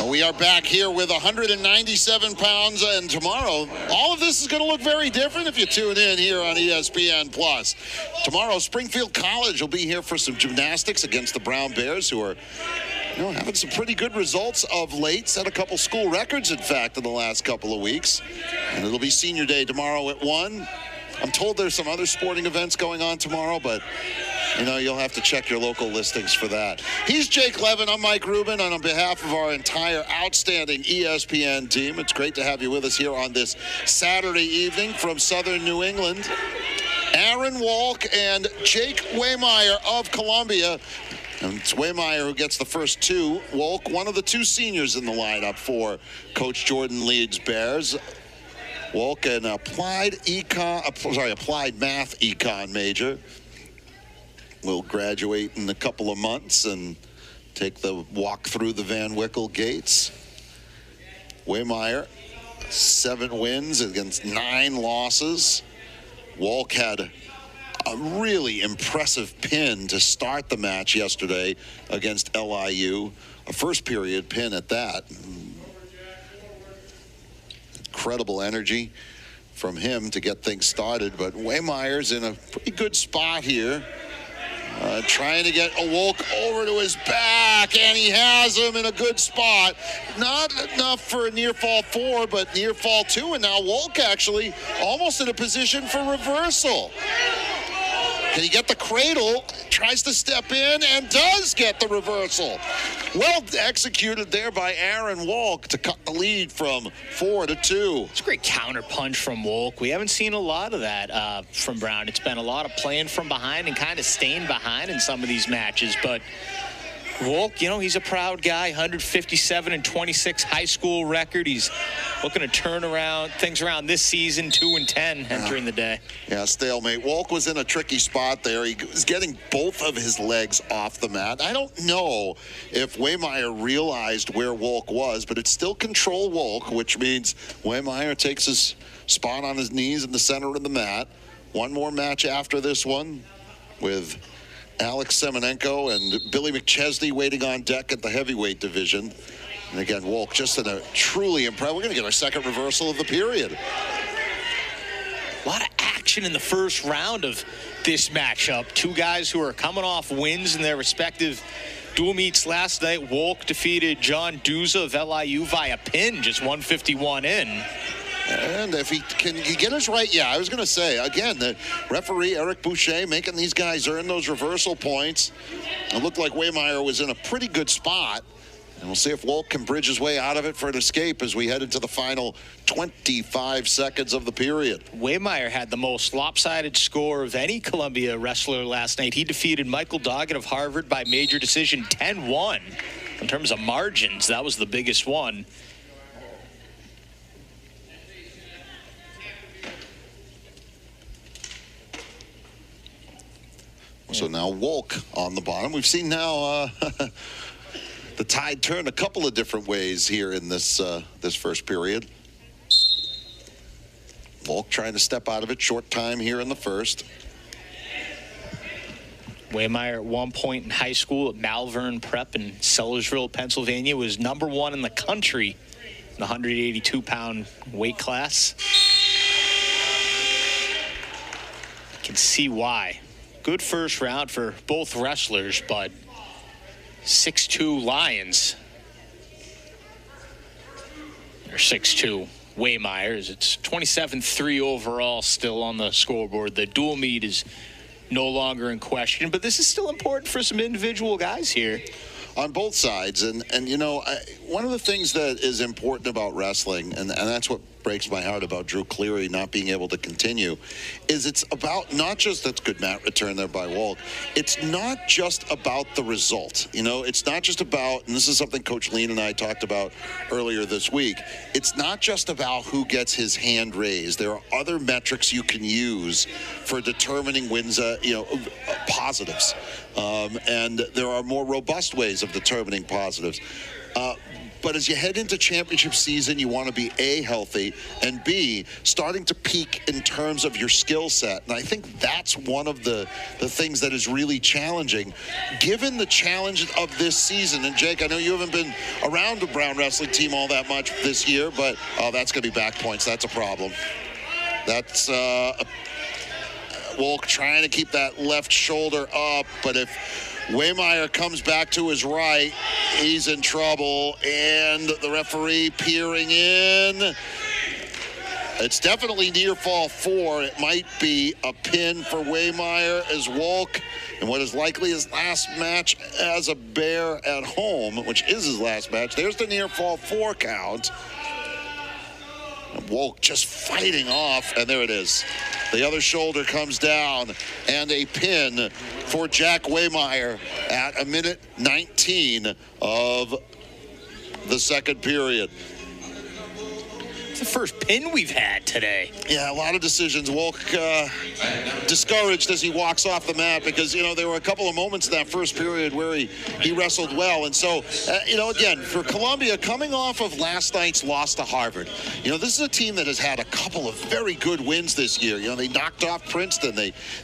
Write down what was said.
We are back here with 197 pounds, and tomorrow, all of this is going to look very different if you tune in here on ESPN+. Tomorrow, Springfield College will be here for some gymnastics against the Brown Bears, who are having some pretty good results of late. Set a couple school records, in fact, in the last couple of weeks. And it'll be senior day tomorrow at 1. I'm told there's some other sporting events going on tomorrow, but you'll have to check your local listings for that. He's Jake Levin. I'm Mike Rubin. And on behalf of our entire outstanding ESPN team, it's great to have you with us here on this Saturday evening from Southern New England. Aaron Wolk and Jake Wehmeyer of Columbia. And it's Wehmeyer who gets the first two. Wolk, one of the two seniors in the lineup for Coach Jordan Leeds Bears. Wolk, an applied math econ major. Will graduate in a couple of months and take the walk through the Van Wickle gates. Wehmeyer, 7 wins against 9 losses. Wolk had a really impressive pin to start the match yesterday against LIU. A first period pin at that. Incredible energy from him to get things started, but Wehmeyer's in a pretty good spot here. Trying to get a Wolk over to his back, and he has him in a good spot. Not enough for a near fall 4, but near fall 2, and now Wolk actually almost in a position for reversal. Can he get the cradle? Tries to step in and does get the reversal. Well executed there by Aaron Wolk to cut the lead from 4 to 2. It's a great counter punch from Wolk. We haven't seen a lot of that from Brown. It's been a lot of playing from behind and kind of staying behind in some of these matches. But Wolk, he's a proud guy. 157-26 high school record. He's looking to turn things around this season. 2-10 entering the day. Yeah, stalemate. Wolk was in a tricky spot there. He was getting both of his legs off the mat. I don't know if Wehmeyer realized where Wolk was, but it's still control Wolk, which means Wehmeyer takes his spot on his knees in the center of the mat. One more match after this one with Alex Semenenko and Billy McChesney waiting on deck at the heavyweight division. And again, Wolk just in a truly impressive. We're going to get our second reversal of the period. A lot of action in the first round of this matchup. Two guys who are coming off wins in their respective dual meets last night. Wolk defeated John Duza of LIU via pin, just 151 in. And if he get us right, I was going to say, again, the referee, Eric Boucher, making these guys earn those reversal points. It looked like Wehmeyer was in a pretty good spot. And we'll see if Wolk can bridge his way out of it for an escape as we head into the final 25 seconds of the period. Wehmeyer had the most lopsided score of any Columbia wrestler last night. He defeated Michael Doggett of Harvard by major decision 10-1. In terms of margins, that was the biggest one. So now Wolk on the bottom. We've seen now the tide turn a couple of different ways here in this first period. Wolk trying to step out of it. Short time here in the first. Wehmeyer at one point in high school at Malvern Prep in Sellersville, Pennsylvania, was #1 in the country in the 182-pound weight class. You can see why. Good first round for both wrestlers, but 6'2" Lions. Or 6'2" Wehmeyers. It's 27-3 overall still on the scoreboard. The dual meet is no longer in question, but this is still important for some individual guys here. On both sides. And one of the things that is important about wrestling, and that's what breaks my heart about Drew Cleary not being able to continue, is it's about not just, that's good mat return there by Wolk, it's not just about the result. It's not just about, and this is something Coach Lean and I talked about earlier this week, it's not just about who gets his hand raised. There are other metrics you can use for determining wins, positives. And there are more robust ways of determining positives. But as you head into championship season, you want to be A, healthy, and B, starting to peak in terms of your skill set. And I think that's one of the things that is really challenging, given the challenge of this season. And Jake, I know you haven't been around the Brown wrestling team all that much this year, but that's going to be back points. That's a problem. That's Wolk trying to keep that left shoulder up, but if Wehmeyer comes back to his right, he's in trouble, and the referee peering in. It's definitely near fall 4. It might be a pin for Wehmeyer as Wolk in what is likely his last match as a Bear at home, which is his last match. There's the near fall 4 count. Wolk just fighting off, and there it is. The other shoulder comes down, and a pin for Jack Wehmeyer at 1:19 of the second period. It's the first pin we've had today. Yeah, a lot of decisions. Wolk discouraged as he walks off the mat because, there were a couple of moments in that first period where he wrestled well. And so, again, for Columbia, coming off of last night's loss to Harvard, this is a team that has had a couple of very good wins this year. They knocked off Princeton. They